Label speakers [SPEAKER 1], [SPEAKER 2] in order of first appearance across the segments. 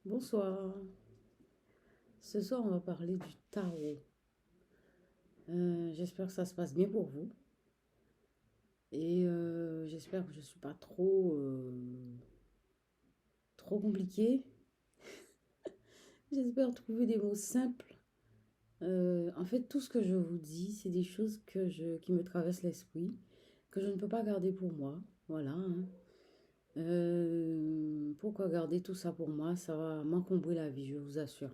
[SPEAKER 1] Bonsoir. Ce soir, on va parler du tarot. J'espère que ça se passe bien pour vous. Et j'espère que je ne suis pas trop compliquée. J'espère trouver des mots simples. En fait, tout ce que je vous dis, c'est des choses qui me traversent l'esprit, que je ne peux pas garder pour moi. Voilà, hein. Pourquoi garder tout ça pour moi? Ça va m'encombrer la vie, je vous assure.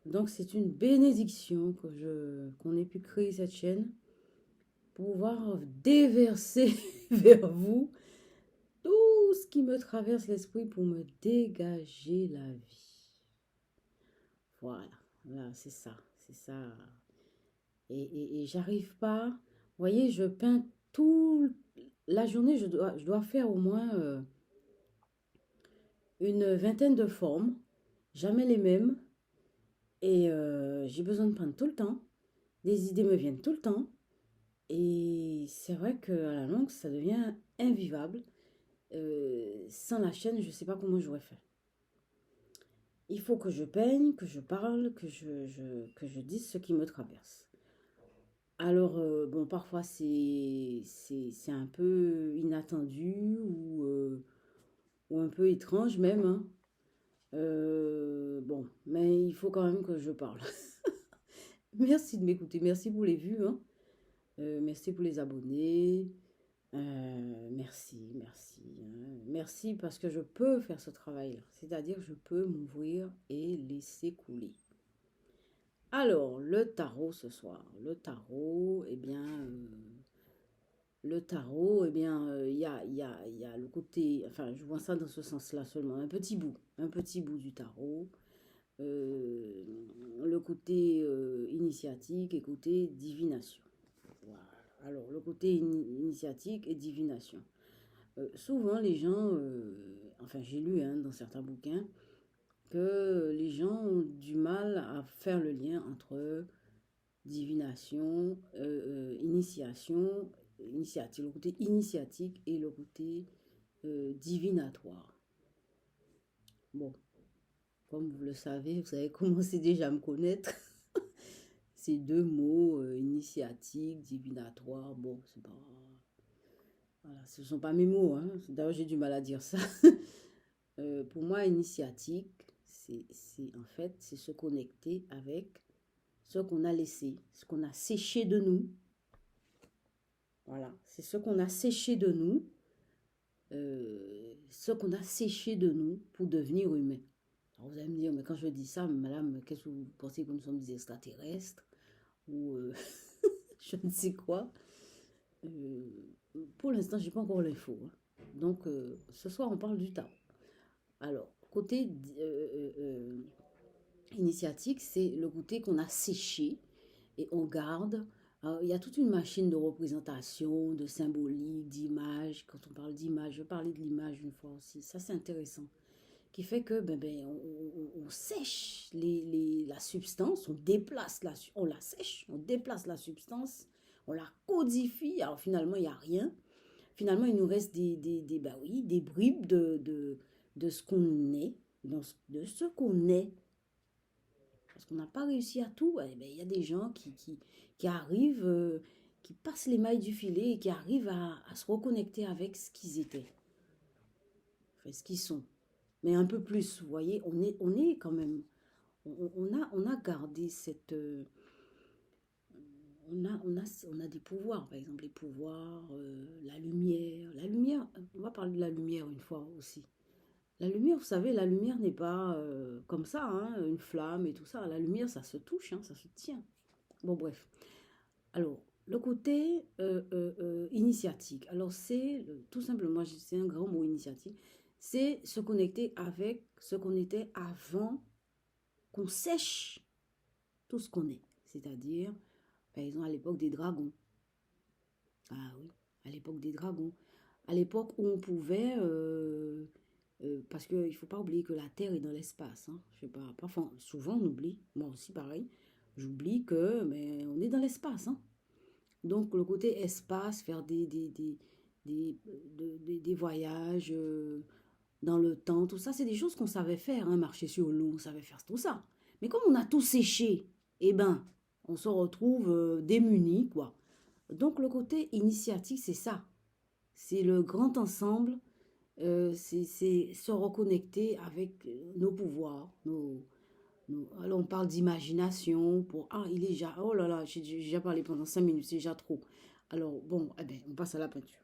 [SPEAKER 1] Donc, c'est une bénédiction qu'on ait pu créer cette chaîne pour pouvoir déverser vers vous tout ce qui me traverse l'esprit pour me dégager la vie. Voilà, là, c'est ça, c'est ça. Et j'arrive pas, vous voyez, je peins tout la journée, je dois faire au moins une vingtaine de formes, jamais les mêmes, et j'ai besoin de peindre tout le temps, des idées me viennent tout le temps, et c'est vrai qu'à la longue, ça devient invivable. Sans la chaîne, je ne sais pas comment j'aurais fait. Il faut que je peigne, que je parle, que je dise ce qui me traverse. Alors, bon, parfois c'est un peu inattendu ou un peu étrange même, hein. Bon, mais il faut quand même que je parle. Merci de m'écouter, merci pour les vues, hein. Merci pour les abonnés. Merci, hein. Merci parce que je peux faire ce travail-là. C'est-à-dire, je peux m'ouvrir et laisser couler. Alors, le tarot ce soir. Le tarot, eh bien, il y a le côté, enfin, je vois ça dans ce sens-là seulement, un petit bout du tarot. euh, le côté initiatique et côté divination. Voilà. Alors, le côté initiatique et divination. Souvent, les gens, enfin j'ai lu hein, dans certains bouquins, que les gens ont du mal à faire le lien entre divination, initiative, le côté initiatique et le côté divinatoire. Bon, comme vous le savez, vous avez commencé déjà à me connaître. Ces deux mots, initiatique, divinatoire, bon, c'est pas... Voilà, ce ne sont pas mes mots, hein. D'ailleurs, j'ai du mal à dire ça. Pour moi, initiatique, en fait, c'est se connecter avec ce qu'on a laissé, ce qu'on a séché de nous. Voilà, c'est ce qu'on a séché de nous, ce qu'on a séché de nous pour devenir humain. Alors vous allez me dire, mais quand je dis ça, madame, qu'est-ce que vous pensez que nous sommes des extraterrestres ou je ne sais quoi. Euh, pour l'instant, je n'ai pas encore l'info, hein. Donc, ce soir, on parle du temps. Alors, côté initiatique, c'est le côté qu'on a séché et on garde. Il y a toute une machine de représentation, de symbolique, d'image. Quand on parle d'image, je parlais de l'image une fois aussi. Ça, c'est intéressant. Qui fait que on sèche la substance, on la sèche, on déplace la substance, on la codifie. Alors finalement, il n'y a rien. Finalement, il nous reste des bribes de ce qu'on est, de ce qu'on est. Parce qu'on n'a pas réussi à tout. Eh ben, il y a des gens qui arrivent, qui passent les mailles du filet et qui arrivent à se reconnecter avec ce qu'ils étaient, enfin, ce qu'ils sont. Mais un peu plus, vous voyez, on est quand même, on a gardé cette... on a des pouvoirs, par exemple les pouvoirs, la lumière. La lumière, on va parler de la lumière une fois aussi. La lumière, vous savez, la lumière n'est pas comme ça, hein, une flamme et tout ça. La lumière, ça se touche, hein, ça se tient. Bon, bref. Alors, le côté initiatique. Alors, c'est tout simplement, c'est un grand mot initiatique, c'est se connecter avec ce qu'on était avant qu'on sèche tout ce qu'on est. C'est-à-dire, par exemple, à l'époque des dragons. Ah oui, à l'époque des dragons. À l'époque où on pouvait... parce qu'il ne faut pas oublier que la Terre est dans l'espace, hein. Je sais pas, parfois, souvent on oublie, moi aussi pareil, j'oublie que mais on est dans l'espace, hein. Donc le côté espace, faire des voyages, dans le temps, tout ça, c'est des choses qu'on savait faire, hein, marcher sur l'eau, on savait faire tout ça. Mais comme on a tout séché, eh ben, on se retrouve démunis, quoi. Donc le côté initiatique, c'est ça. C'est le grand ensemble, c'est se reconnecter avec nos pouvoirs, alors on parle d'imagination pour, ah, il est déjà, oh là là, j'ai déjà parlé pendant 5 minutes, c'est déjà trop. Alors bon, eh ben, on passe à la peinture.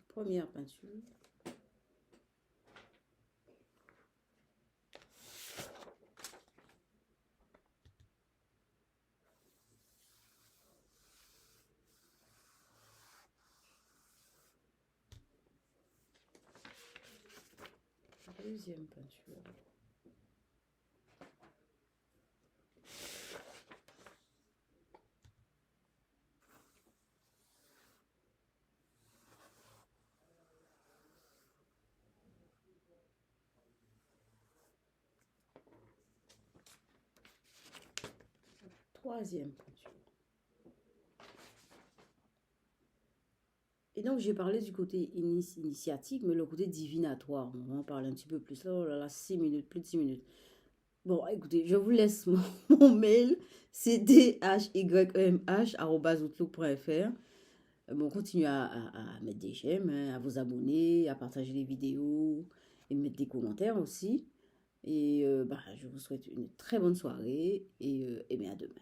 [SPEAKER 1] Première peinture. Deuxième peinture. Troisième peinture. Et donc, j'ai parlé du côté initiatique, mais le côté divinatoire. On va en parler un petit peu plus. Oh là là, 6 minutes, plus de 6 minutes. Bon, écoutez, je vous laisse mon mail. C'est dhyemh@outlook.fr. Bon, continuez à mettre des j'aime, hein, à vous abonner, à partager les vidéos et mettre des commentaires aussi. Et bah, je vous souhaite une très bonne soirée et bien à demain.